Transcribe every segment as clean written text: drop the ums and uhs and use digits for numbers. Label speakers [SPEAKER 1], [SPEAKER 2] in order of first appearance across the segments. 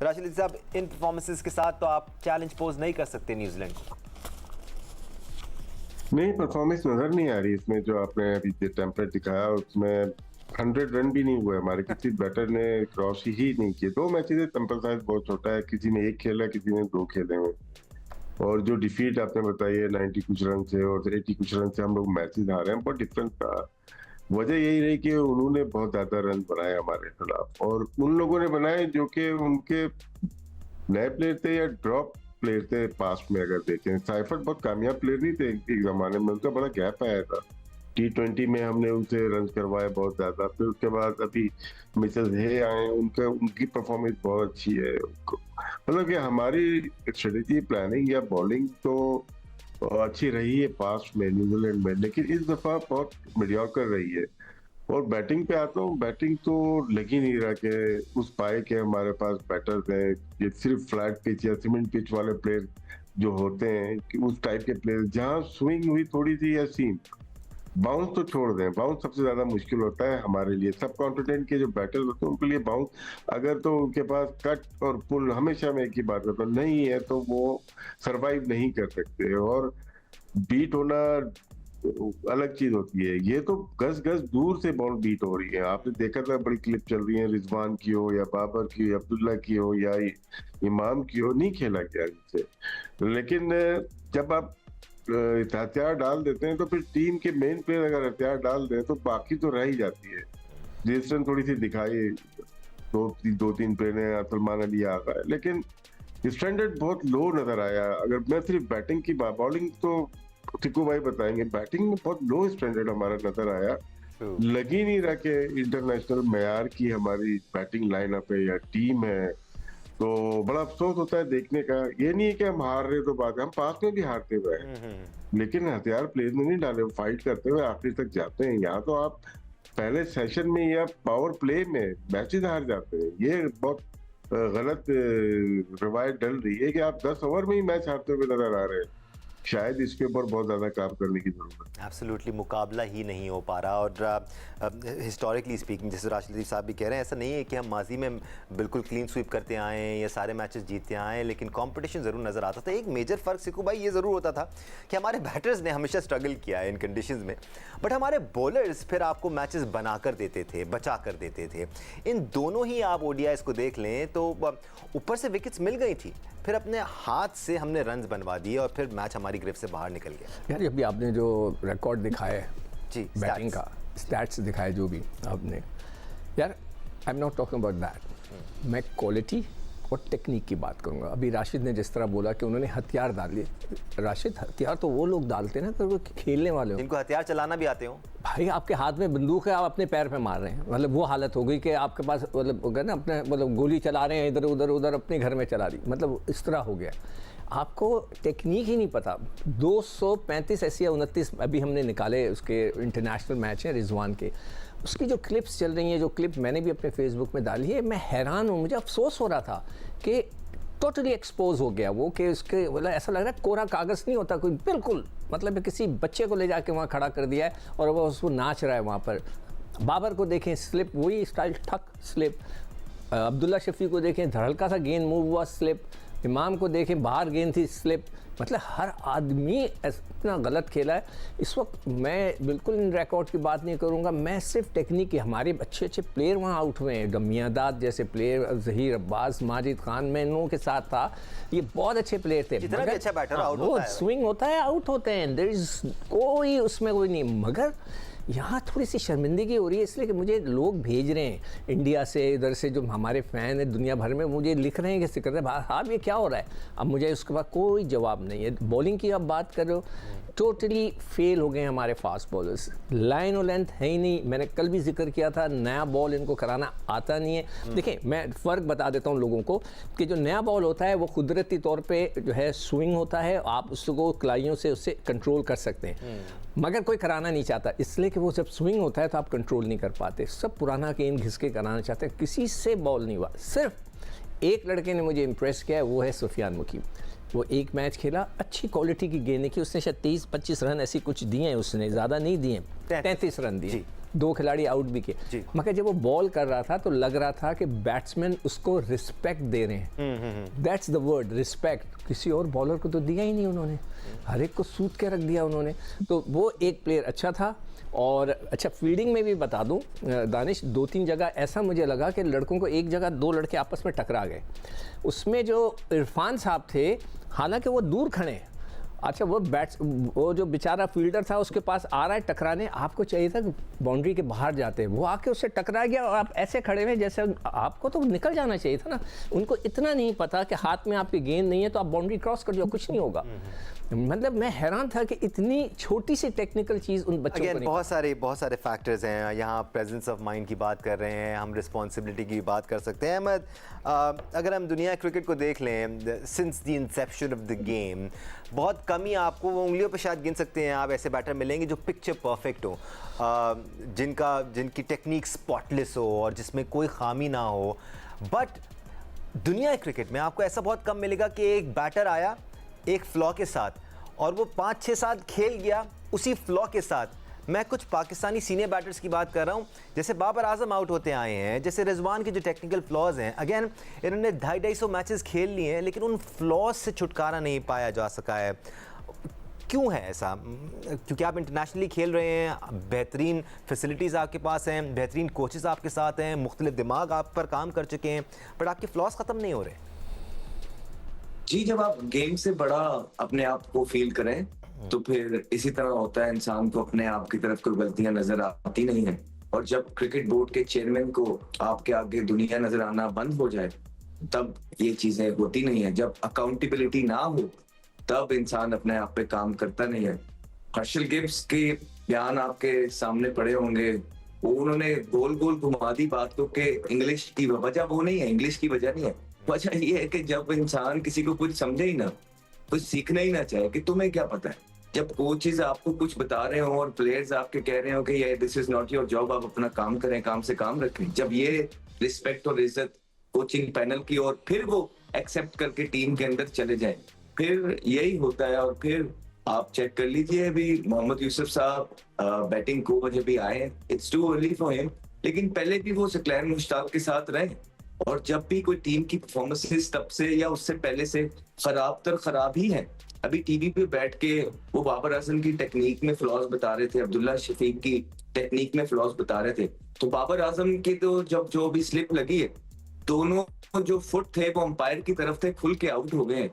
[SPEAKER 1] राशिद अली साहब, इन परफॉर्मेंसेस के साथ तो आप चैलेंज पोज नहीं कर सकते न्यूजीलैंड को।
[SPEAKER 2] नहीं, परफॉर्मेंस नजर नहीं आ रही इसमें। जो आपने अभी टेम्पलेट दिखाया उसमें 100 रन भी नहीं हुए हमारे, किसी बैटर ने क्रॉस ही नहीं किए। 2 मैचेस है, सैंपल साइज बहुत छोटा है, किसी ने 1 खेला, किसी ने 2 खेले हुए। और जो डिफीट आपने बताई है 90 कुछ रन से और 80 कुछ रन से हम लोग मैचेस हारे हैं, बहुत डिफरेंस था। वजह यही रही कि उन्होंने बहुत ज्यादा रन बनाए हमारे खिलाफ, और उन लोगों ने बनाए जो कि उनके नए प्लेयर थे या ड्रॉप प्लेयर थे। पास्ट में अगर देखें, साइफर्ट बहुत कामयाब प्लेयर नहीं थे एक जमाने में, उनका बड़ा गैप आया था। T20 में हमने उनसे रन करवाए बहुत ज्यादा। फिर उसके बाद अभी मिचेल हे आए, उनकी परफॉर्मेंस बहुत अच्छी है। मतलब कि हमारी स्ट्रेटेजी प्लानिंग या बॉलिंग तो अच्छी रही है पास्ट में न्यूजीलैंड में, लेकिन इस दफा बहुत मीडियोकर रही है। और बैटिंग पे आता हूँ, बैटिंग तो लग ही नहीं रहा कि उस पाए के हमारे पास बैटर्स हैं। ये सिर्फ फ्लैट पिच या सीमेंट पिच वाले प्लेयर जो होते हैं कि उस टाइप के प्लेयर, जहाँ स्विंग हुई थोड़ी सी या सीम, बाउंस तो छोड़ दें। बाउंस सबसे ज्यादा मुश्किल होता है हमारे लिए। सब कॉन्फिडेंट के जो बैटर्स होते हैं उनके लिए बाउंस, अगर तो उनके पास कट और पुल, हमेशा मैं एक ही बात करता हूँ, नहीं है तो वो सरवाइव नहीं कर सकते। और बीट होना अलग चीज होती है, ये तो गज गज दूर से बॉल बीट हो रही है। आपने देखा था, बड़ी क्लिप चल रही है, रिजवान की हो या बाबर की हो या अब्दुल्ला की हो या इमाम की हो, नहीं खेला गया इनसे। लेकिन जब आप हथियार डाल देते हैं तो फिर टीम के मेन प्लेयर अगर हथियार डाल दें तो बाकी तो रह ही जाती है। रेजिस्टेंस थोड़ी सी दिखाई, 2-3 प्लेयर ने, सलमान अली आ गए, लेकिन स्टैंडर्ड बहुत लो नजर आया। अगर मैं सिर्फ बैटिंग की बात, बॉलिंग तो टिकू भाई बताएंगे, बैटिंग में बहुत लो स्टैंडर्ड हमारा नजर आया। लग ही नहीं रहा कि इंटरनेशनल मेयार की हमारी बैटिंग लाइनअप है या टीम है। तो बड़ा अफसोस होता है देखने का। ये नहीं है कि हम हार रहे तो बात, हम पास में भी हारते हुए हैं, लेकिन हथियार प्लेयर में नहीं डाले, फाइट करते हुए आखिर तक जाते हैं। यहाँ तो आप पहले सेशन में या पावर प्ले में मैचेस हार जाते हैं। ये बहुत गलत रवायत डल रही है कि आप 10 ओवर में ही मैच हारते हुए नजर आ रहे हैं। शायद इसके ऊपर बहुत ज़्यादा काम करने की जरूरत है।
[SPEAKER 1] एब्सोल्युटली मुकाबला ही नहीं हो पा रहा। और हिस्टोरिकली स्पीकिंग, जैसे राशिद अली साहब भी कह रहे हैं, ऐसा नहीं है कि हम माजी में बिल्कुल क्लीन स्वीप करते आए हैं या सारे मैचेस जीतते आए हैं, लेकिन कंपटीशन ज़रूर नज़र आता था। एक मेजर फ़र्क सिकू भाई ये ज़रूर होता था कि हमारे बैटर्स ने हमेशा स्ट्रगल किया है इन कंडीशन में, बट हमारे बॉलर्स फिर आपको मैचेस बना कर देते थे, बचा कर देते थे। इन दोनों ही आप ODIs को देख लें तो ऊपर से विकेट्स मिल गई थी, फिर अपने हाथ से हमने रन्स बनवा दिए और फिर मैच हमारी गिरफ्त से बाहर निकल गया।
[SPEAKER 3] यार अभी आपने जो रिकॉर्ड दिखाया है
[SPEAKER 1] जी,
[SPEAKER 3] बैटिंग का, स्टैट्स दिखाए जो भी आपने, यार I am not talking about that. मैं क्वालिटी और टेक्निक की बात करूंगा। अभी राशिद ने जिस तरह बोला कि उन्होंने हथियार डाल लिए, राशिद हथियार तो वो लोग डालते हैं ना कि वो खेलने वाले हो,
[SPEAKER 1] जिनको हथियार चलाना भी आते हो।
[SPEAKER 3] भाई आपके हाथ में बंदूक है, आप अपने पैर पे मार रहे हैं, मतलब वो हालत हो गई कि आपके पास मतलब ना अपने मतलब गोली चला रहे हैं, इधर उधर उधर अपने घर में चला रही, मतलब इस तरह हो गया। आपको टेक्निक ही नहीं पता। 235 ऐसी या 29 अभी हमने निकाले, उसके इंटरनेशनल मैच हैं रिजवान के, उसकी जो क्लिप्स चल रही हैं, जो क्लिप मैंने भी अपने फेसबुक में डाली है, मैं हैरान हूँ। मुझे अफसोस हो रहा था कि टोटली एक्सपोज हो गया वो, कि उसके मतलब ऐसा लग रहा है कोरा कागज़ नहीं होता कोई, बिल्कुल मतलब किसी बच्चे को ले जाके वहाँ खड़ा कर दिया है और वो उसको नाच रहा है वहाँ पर। बाबर को देखें, स्लिप वही स्टाइल, ठक स्लिप। अब्दुल्ला शफी को देखें, हल्का सा गेंद मूव हुआ, स्लिप। इमाम को देखें, बाहर गेंद थी, स्लिप। मतलब हर आदमी इतना गलत खेला है। इस वक्त मैं बिल्कुल इन रिकॉर्ड की बात नहीं करूंगा, मैं सिर्फ टेक्निक की, हमारे अच्छे अच्छे प्लेयर वहाँ आउट हुए हैं। मियांदाद जैसे प्लेयर, जहीर अब्बास, माजिद खान, मैं इन लोगों के साथ था, ये बहुत अच्छे प्लेयर थे।
[SPEAKER 1] जितना भी अच्छा बैटर आउट होता है,
[SPEAKER 3] स्विंग होता है, आउट होते हैं, देयर इज कोई उसमें कोई नहीं। मगर यहाँ थोड़ी सी शर्मिंदगी हो रही है, इसलिए कि मुझे लोग भेज रहे हैं इंडिया से, इधर से जो हमारे फ़ैन हैं दुनिया भर में, मुझे लिख रहे हैं कि सिकंदर भाई ये क्या हो रहा है। अब मुझे उसके बाद कोई जवाब नहीं है। बॉलिंग की आप बात कर रहे हो, टोटली फेल हो गए हमारे फास्ट बॉलर्स। लाइन और लेंथ है ही नहीं। मैंने कल भी जिक्र किया था, नया बॉल इनको कराना आता नहीं है। देखिए मैं फ़र्क बता देता हूँ लोगों को कि जो नया बॉल होता है वो कुदरती तौर पे जो है स्विंग होता है, आप उसको कलाइयों से उससे कंट्रोल कर सकते हैं, मगर कोई कराना नहीं चाहता, इसलिए कि वो जब स्विंग होता है तो आप कंट्रोल नहीं कर पाते। सब पुराना गेंद घिस के कराना चाहते हैं, किसी से बॉल नहीं हुआ। सिर्फ एक लड़के ने मुझे इम्प्रेस किया है, वो है सुफियान मुकीम। वो एक मैच खेला, अच्छी क्वालिटी की गेंदें की उसने, शायद 23-25 रन ऐसी कुछ दिए हैं उसने, ज़्यादा नहीं दिए। 33 रन
[SPEAKER 1] जी।
[SPEAKER 3] दिए, 2 खिलाड़ी आउट भी
[SPEAKER 1] जी।
[SPEAKER 3] किए, मगर जब वो बॉल कर रहा था तो लग रहा था कि बैट्समैन उसको रिस्पेक्ट दे रहे हैं। That's the word, respect. किसी और बॉलर को तो दिया ही नहीं उन्होंने, हर एक को सूत के रख दिया उन्होंने। तो वो एक प्लेयर अच्छा था। और अच्छा, फील्डिंग में भी बता दूं दानिश, 2-3 जगह ऐसा मुझे लगा कि लड़कों को, एक जगह 2 लड़के आपस में टकरा गए, उसमें जो इरफान साहब थे, हालांकि वो दूर खड़े हैं, अच्छा वो जो बेचारा फील्डर था उसके पास आ रहा है टकराने, आपको चाहिए था कि बाउंड्री के बाहर जाते, वो आके उससे टकरा गया और आप ऐसे खड़े हुए जैसे आपको तो निकल जाना चाहिए था ना। उनको इतना नहीं पता कि हाथ में आपकी गेंद नहीं है तो आप बाउंड्री क्रॉस कर जाओ, कुछ नहीं होगा। मतलब मैं हैरान था कि इतनी छोटी सी टेक्निकल चीज़ उन बच्चों को नहीं।
[SPEAKER 1] बहुत सारे फैक्टर्स हैं यहाँ। प्रेजेंस ऑफ माइंड की बात कर रहे हैं हम, रिस्पॉन्सिबिलिटी की बात कर सकते हैं। अहमद, अगर हम दुनिया क्रिकेट को देख लें, since the Inception of the game, बहुत कम ही आपको, वो उंगलियों पर शायद गिन सकते हैं आप, ऐसे बैटर मिलेंगे जो पिक्चर परफेक्ट हो, जिनकी टेक्निक स्पॉटलेस हो और जिसमें कोई खामी ना हो। बट दुनिया क्रिकेट में आपको ऐसा बहुत कम मिलेगा कि एक बैटर आया एक फ्लॉ के साथ और वो 5-6 साल खेल गया उसी फ्लॉ के साथ। मैं कुछ पाकिस्तानी सीनियर बैटर्स की बात कर रहा हूँ, जैसे बाबर आजम आउट होते आए हैं, जैसे रिजवान के जो टेक्निकल फ्लॉज हैं, अगेन इन्होंने 250-250 मैचेस खेल लिए हैं लेकिन उन फ्लॉज से छुटकारा नहीं पाया जा सका है। क्यों है ऐसा? क्योंकि आप इंटरनेशनली खेल रहे हैं, बेहतरीन फैसिलिटीज़ आपके पास हैं, बेहतरीन कोचेस आपके साथ हैं, मुख्तलिफ दिमाग आप पर काम कर चुके हैं, बट आपके फ्लॉज ख़त्म नहीं हो रहे।
[SPEAKER 4] जी, जब आप गेम से बड़ा अपने आप को फील करें तो फिर इसी तरह होता है, इंसान को अपने आप की तरफ कोई गलतियां नजर आती नहीं है। और जब क्रिकेट बोर्ड के चेयरमैन को आपके आगे दुनिया नजर आना बंद हो जाए तब ये चीजें होती नहीं है। जब अकाउंटेबिलिटी ना हो तब इंसान अपने आप पे काम करता नहीं है। हर्षल गिब्स के बयान आपके सामने पड़े होंगे, वो उन्होंने गोल गोल घुमा दी बात को कि इंग्लिश की वजह वो नहीं है, इंग्लिश की वजह नहीं है। वजह ये है कि जब इंसान किसी को कुछ समझे ही ना, कुछ सीखना ही ना चाहे कि तुम्हें क्या पता है, जब कोचेस आपको कुछ बता रहे हो और प्लेयर्स आपके कह रहे हो कि ये this is not your job, आप अपना काम करें, काम से काम रखें, जब ये रिस्पेक्ट और इज्जत कोचिंग पैनल की और फिर वो एक्सेप्ट करके टीम के अंदर चले जाए, फिर यही होता है। और फिर आप चेक कर लीजिए, अभी मोहम्मद यूसुफ साहब बैटिंग कोच अभी आए, it's too early for him, लेकिन पहले भी वो सकलैन मुश्ताक के साथ रहे और जब भी कोई टीम की परफॉर्मेंसेस तब से या उससे पहले से खराब ही है। अभी टीवी पे बैठ के वो बाबर आजम की टेक्निक में फ्लॉज बता रहे थे, अब्दुल्ला शफीक की टेक्निक में फ्लॉज बता रहे थे, तो बाबर आजम की तो जब जो भी स्लिप लगी है, दोनों जो फुट थे वो अंपायर की तरफ थे, खुल के आउट हो गए हैं।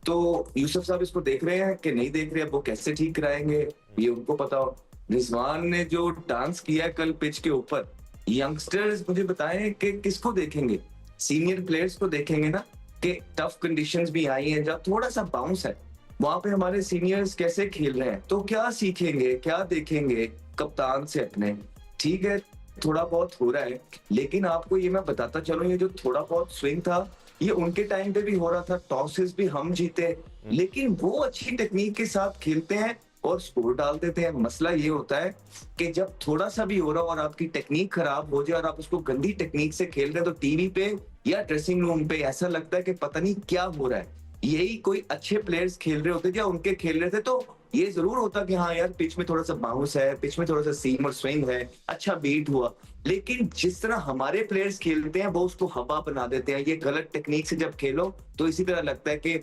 [SPEAKER 4] तो यूसुफ साहब इसको देख रहे हैं कि नहीं देख रहे, अब वो कैसे ठीक कराएंगे ये उनको पता हो। रिजवान ने जो डांस किया कल पिच के ऊपर, यंगस्टर्स मुझे बताएं कि किसको देखेंगे, सीनियर प्लेयर्स को देखेंगे ना, कि टफ कंडीशंस भी आई हैं, जब थोड़ा सा बाउंस है वहां पे हमारे सीनियर्स कैसे खेल रहे हैं, तो क्या सीखेंगे, क्या देखेंगे कप्तान से अपने। ठीक है, थोड़ा बहुत हो रहा है, लेकिन आपको ये मैं बताता चलूं, ये जो थोड़ा बहुत स्विंग था ये उनके टाइम पे भी हो रहा था, टॉसेस भी हम जीते, लेकिन वो अच्छी टेक्निक के साथ खेलते हैं और स्कोर डाल देते हैं। मसला ये होता है कि जब थोड़ा सा भी हो रहा हो और आपकी टेक्निक खराब हो जाए और आप उसको गंदी टेक्निक से खेल रहे हैं, तो टीवी पे या ड्रेसिंग रूम पे ऐसा लगता है कि पता नहीं क्या हो रहा है। यही कोई अच्छे प्लेयर्स खेल रहे होते या उनके खेल रहे थे तो ये जरूर होता कि हाँ यार पिच में थोड़ा सा बाउंस है, पिच में थोड़ा सा सीम और स्विंग है, अच्छा बीट हुआ। लेकिन जिस तरह हमारे प्लेयर्स खेलते हैं वो उसको हवा बना देते हैं। ये गलत टेक्निक से जब खेलो तो इसी तरह लगता है कि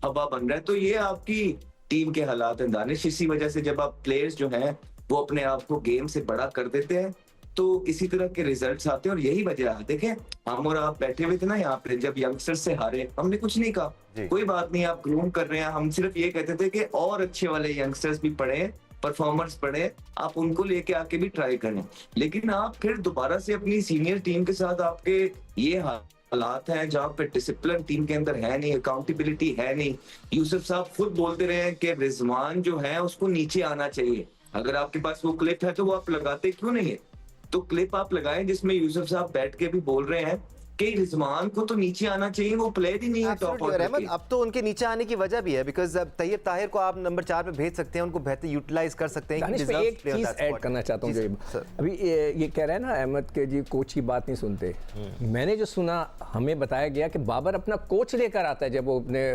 [SPEAKER 4] हवा बन रहा है। तो ये आपकी टीम के हालात हैं दानिश, इसी वजह से जब आप प्लेयर्स जो हैं वो अपने आप को गेम से बड़ा कर देते हैं तो इसी तरह के रिजल्ट्स आते हैं। और यही वजह है, देखें हम और आप बैठे हुए थे ना यहाँ पे, जब यंगस्टर्स से हारे हमने कुछ नहीं कहा, कोई बात नहीं, आप ग्रूम कर रहे हैं, हम सिर्फ ये कहते थे कि और अच्छे वाले यंगस्टर्स भी पढ़े, परफॉर्मर्स पढ़े, आप उनको लेके आके भी ट्राई करें। लेकिन आप फिर दोबारा से अपनी सीनियर टीम के साथ आपके ये हालात हैं जहाँ पे डिसिप्लिन टीम के अंदर है नहीं, अकाउंटेबिलिटी है नहीं। यूसुफ साहब खुद बोलते रहे हैं कि रिजवान जो है उसको नीचे आना चाहिए। अगर आपके पास वो क्लिप है तो वो आप लगाते क्यों नहीं है? तो क्लिप आप लगाएं जिसमें यूसुफ साहब बैठ के भी बोल रहे हैं कि रिजवान को तो नीचे आना चाहिए, वो प्लेयर ही नहीं है टॉप
[SPEAKER 1] Absolutely, और
[SPEAKER 4] ऑर्डर
[SPEAKER 1] अहमद
[SPEAKER 4] के।
[SPEAKER 1] अब तो उनके नीचे आने की वजह भी है बिकॉज अब तैयब ताहिर को आप नंबर 4 पे भेज सकते हैं, उनको बेहतर यूटिलाइज कर सकते हैं।
[SPEAKER 3] दानिश, मैं एक चीज ऐड करना चाहता हूँ। जो अभी ये कह रहे हैं ना अहमद के जी कोच की बात नहीं सुनते। मैंने जो सुना, हमें बताया गया कि बाबर अपना कोच लेकर आता है, जब वो अपने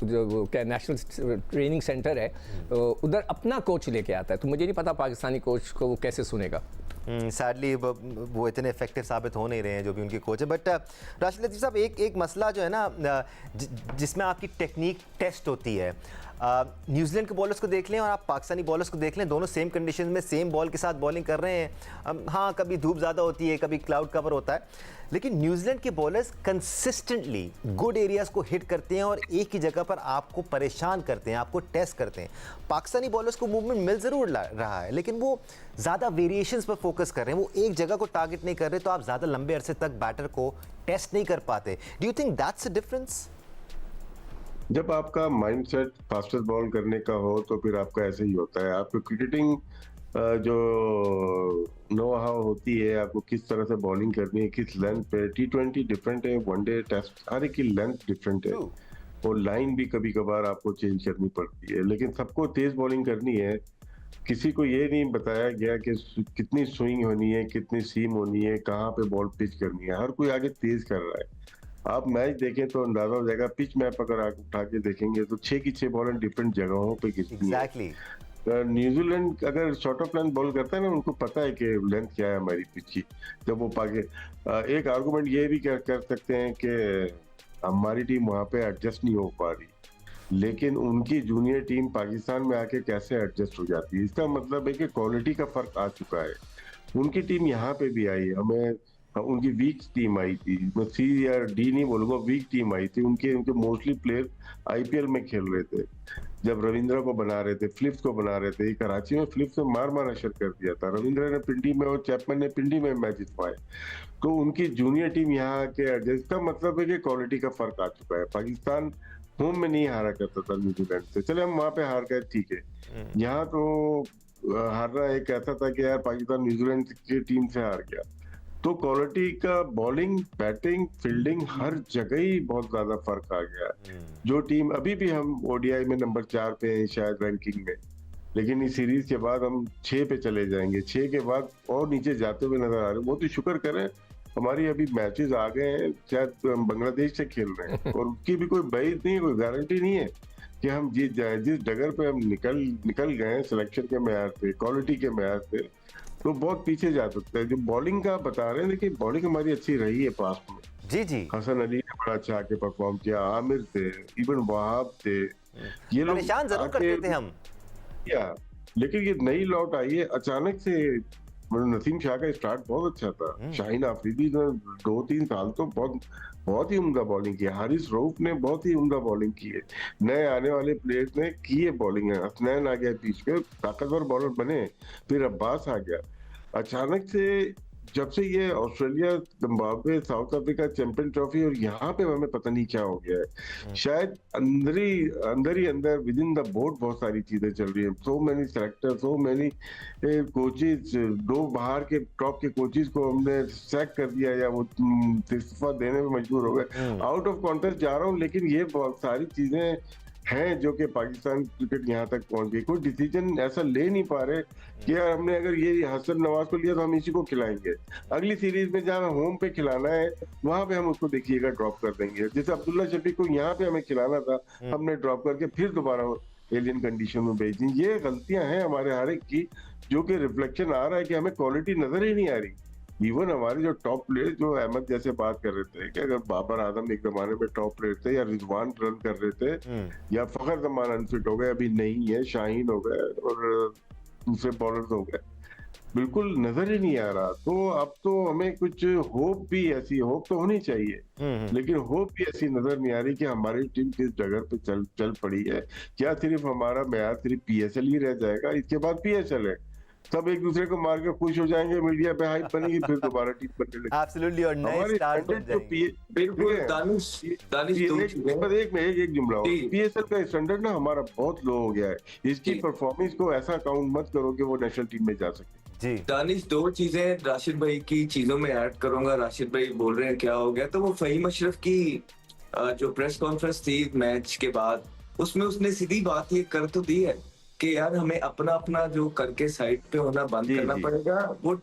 [SPEAKER 3] जो क्या नेशनल ट्रेनिंग सेंटर है उधर अपना कोच लेके आता है। तो मुझे नहीं पता पाकिस्तानी कोच को वो कैसे सुनेगा।
[SPEAKER 1] सैडली वो इतने इफेक्टिव साबित हो नहीं रहे हैं जो भी उनके कोच है। बट राशिद लतीफ़ साहब, एक मसला जो है ना जिसमें आपकी टेक्निक टेस्ट होती है, न्यूजीलैंड के बॉलर्स को देख लें और आप पाकिस्तानी बॉलर्स को देख लें, दोनों सेम कंडीशन में सेम बॉल के साथ बॉलिंग कर रहे हैं। हाँ, कभी धूप ज़्यादा होती है, कभी क्लाउड कवर होता है, लेकिन न्यूजीलैंड के बॉलर्स कंसिस्टेंटली गुड एरियाज़ को हिट करते हैं और एक ही जगह पर आपको परेशान करते हैं, आपको टेस्ट करते हैं। पाकिस्तानी बॉलर्स को मूवमेंट मिल ज़रूर रहा है, लेकिन वो ज़्यादा वेरिएशंस पर फोकस कर रहे हैं, वो एक जगह को टारगेट नहीं कर रहे, तो आप ज़्यादा लंबे अरसे तक बैटर को टेस्ट नहीं कर पाते। Do you think that's a difference?
[SPEAKER 2] जब आपका माइंडसेट फास्टेस्ट बॉल करने का हो तो फिर आपका ऐसे ही होता है। आपको क्रिकेटिंग जो नो हाउ होती है, आपको किस तरह से बॉलिंग करनी है, किस लेंथ पे। T20 डिफरेंट है, वनडे टेस्ट, हर एक की लेंथ डिफरेंट है और लाइन भी कभी कभार आपको चेंज करनी पड़ती है। लेकिन सबको तेज बॉलिंग करनी है, किसी को ये नहीं बताया गया कि कितनी स्विंग होनी है, कितनी सीम होनी है, कहाँ पे बॉल पिच करनी है। हर कोई आगे तेज कर रहा है। आप मैच देखें तो अंदाजा हो जाएगा। पिच मैप अगर आप उठा के देखेंगे तो 6 की 6 बॉल डिफरेंट जगहों पे गिरती है।
[SPEAKER 1] एग्जैक्टली।
[SPEAKER 2] न्यूजीलैंड अगर शॉर्ट ऑफ लेंथ बॉल करता है ना, उनको पता है कि लेंथ क्या है हमारी पिच की। जब वो एक आर्गुमेंट ये भी कर सकते हैं कि हमारी टीम वहां पे एडजस्ट नहीं हो पा रही, लेकिन उनकी जूनियर टीम पाकिस्तान में आके कैसे एडजस्ट हो जाती है। इसका मतलब है कि क्वालिटी का फर्क आ चुका है। उनकी टीम यहाँ पे भी आई, हमें उनकी वीक टीम आई थी, मैं सी या डी नहीं बोलूंगा, वीक टीम आई थी। उनके मोस्टली प्लेयर आईपीएल में खेल रहे थे। जब रविंद्र को बना रहे थे, फिलिप्स को बना रहे थे, कराची में फिलिप्स ने मार अशर कर दिया था। रविंद्र ने पिंडी में और चैपमैन ने पिंडी में मैच जितवाए। तो उनकी जूनियर टीम यहाँ के एडजस्ट का मतलब है कि क्वालिटी का फर्क आ चुका है। पाकिस्तान होम में नहीं हारा करता था न्यूजीलैंड से, चले हम वहां पे हार गए, ठीक है। यहाँ तो हारना एक ऐसा था कि यार पाकिस्तान न्यूजीलैंड की टीम से हार गया। तो क्वालिटी का बॉलिंग, बैटिंग, फील्डिंग हर जगह ही बहुत ज्यादा फर्क आ गया। जो टीम अभी भी हम ओडीआई में नंबर 4 पे हैं शायद रैंकिंग में, लेकिन इस सीरीज के बाद हम 6 पे चले जाएंगे। 6 के बाद और नीचे जाते हुए नजर आ रहे हैं। वो तो शुक्र करें हमारी अभी मैचेस आ गए हैं, शायद हम बांग्लादेश से खेल रहे हैं और उसकी भी कोई बैद नहीं, कोई गारंटी नहीं है कि हम जीत जाए। जिस जगह पे हम निकल गए हैं सिलेक्शन के मैार पे, क्वालिटी के मैार पे, तो बहुत पीछे जा सकता है। जो बॉलिंग का बता रहे हैं, देखिए बॉलिंग हमारी अच्छी रही है पास्ट में।
[SPEAKER 1] जी
[SPEAKER 2] हसन अली ने बड़ा अच्छा आके परफॉर्म किया, आमिर थे, इब्न वहाब थे, ये लोग
[SPEAKER 1] निशान जरूर करते थे हम।
[SPEAKER 2] लेकिन ये नई लौट आई है अचानक से। नसीम शाह का स्टार्ट बहुत अच्छा था। शाहीन आफरीदी ने 2-3 साल तो बहुत ही उम्दा बॉलिंग की। हारिस रऊफ ने बहुत ही उम्दा बॉलिंग की है। नए आने वाले प्लेयर्स ने की है बॉलिंग। हसनैन आ गया बीच पे, ताकतवर बॉलर बने। फिर अब्बास आ गया। अचानक से जब से ये Australia, Zimbabwe, south Africa champion trophy, और यहाँ पे हमें पता नहीं क्या हो गया है। शायद अंदर ही अंदर विद इन द बोर्ड बहुत सारी चीजें चल रही है। So many selector, so many coaches, 2 बाहर के टॉप के कोचेज को हमने सैक कर दिया या वो इस्तीफा देने में मजबूर हो गए। आउट ऑफ कॉन्टेस्ट जा रहा हूँ, लेकिन ये बहुत सारी चीजें हैं जो कि पाकिस्तान क्रिकेट यहाँ तक पहुंच गई। कोई डिसीजन ऐसा ले नहीं पा रहे कि यार हमने अगर ये हसन नवाज को लिया तो हम इसी को खिलाएंगे। अगली सीरीज में जहाँ होम पे खिलाना है वहां पे हम उसको देखिएगा ड्रॉप कर देंगे। जैसे अब्दुल्ला शफीक को यहाँ पे हमें खिलाना था, हमने ड्रॉप करके फिर दोबारा एलियन कंडीशन में भेज दी। ये गलतियां हैं हमारे हर एक की, जो कि रिफ्लेक्शन आ रहा है कि हमें क्वालिटी नजर ही नहीं आ रही। इवन हमारे जो टॉप प्लेयर, जो अहमद जैसे बात कर रहे थे कि अगर बाबर आजम एक जमाने में टॉप प्लेयर थे, या रिजवान रन कर रहे थे, या फखर जमान अनफिट हो गए, अभी नहीं है, शाहीन हो गए और दूसरे बॉलर्स हो गए, बिल्कुल नजर ही नहीं आ रहा। तो अब तो हमें कुछ होप भी ऐसी, होप तो होनी चाहिए, लेकिन होप भी ऐसी नजर नहीं आ रही कि हमारी टीम किस जगह पे चल पड़ी है। क्या सिर्फ हमारा मैच सिर्फ पीएसएल ही रह जाएगा? इसके बाद पीएसएल है, सब एक दूसरे को मार के खुश हो जाएंगे, मीडिया पे हाइप बनेगी, फिर दोबारा टीम बनने लगेगी।
[SPEAKER 1] एब्सोल्युटली, और नए स्टार्ट बन जाएंगे।
[SPEAKER 4] बिल्कुल दानिश
[SPEAKER 2] एक जुमला, पीएसएल का स्टैंडर्ड ना हमारा बहुत लो हो गया है। इसकी परफॉर्मेंस को ऐसा काउंट मत करो कि वो नेशनल टीम में जा सके।
[SPEAKER 1] जी
[SPEAKER 4] दानिश, दो चीजें राशिद भाई की चीजों में ऐड करूंगा। राशिद भाई बोल रहे हैं क्या हो गया, तो वो फहीम अशरफ की जो प्रेस कॉन्फ्रेंस थी मैच के बाद, उसमें उसने सीधी बात ये कर तो दी है कि यार हमें अपना अपना जो करके साइड पे होना बंद
[SPEAKER 2] जी,
[SPEAKER 4] करना
[SPEAKER 2] जी।
[SPEAKER 4] पड़ेगा। वो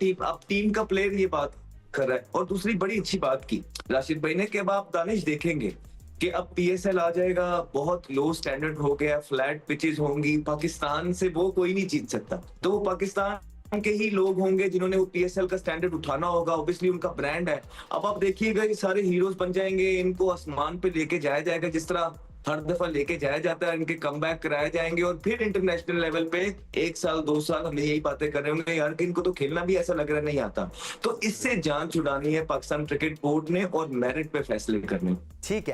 [SPEAKER 4] टीम का प्लेयर ये बात कर रहा है। और दूसरी बड़ी अच्छी बात की राशिद भाई ने कि अब आप दानिश देखेंगे कि अब पीएसएल आ जाएगा, बहुत लो स्टैंडर्ड हो गया, फ्लैट पिचेस होंगी, पाकिस्तान से वो कोई नहीं जीत सकता। तो वो पाकिस्तान के ही लोग होंगे जिन्होंने वो पीएसएल का स्टैंडर्ड उठाना होगा। ऑब्वियसली उनका ब्रांड है। अब आप देखिएगा ये सारे हीरोज बन जाएंगे, इनको आसमान पे लेके जाया जाएगा जिस तरह हर दफा लेके जाया जाता है। इनके कमबैक कराए जाएंगे और फिर इंटरनेशनल लेवल पे 1 साल 2 साल हमें यही बातें कर रहे होंगे यार कि इनको तो खेलना भी ऐसा लग रहा नहीं आता। तो इससे जान छुड़ानी है पाकिस्तान क्रिकेट बोर्ड ने और मेरिट पे फैसले करने।
[SPEAKER 1] ठीक है।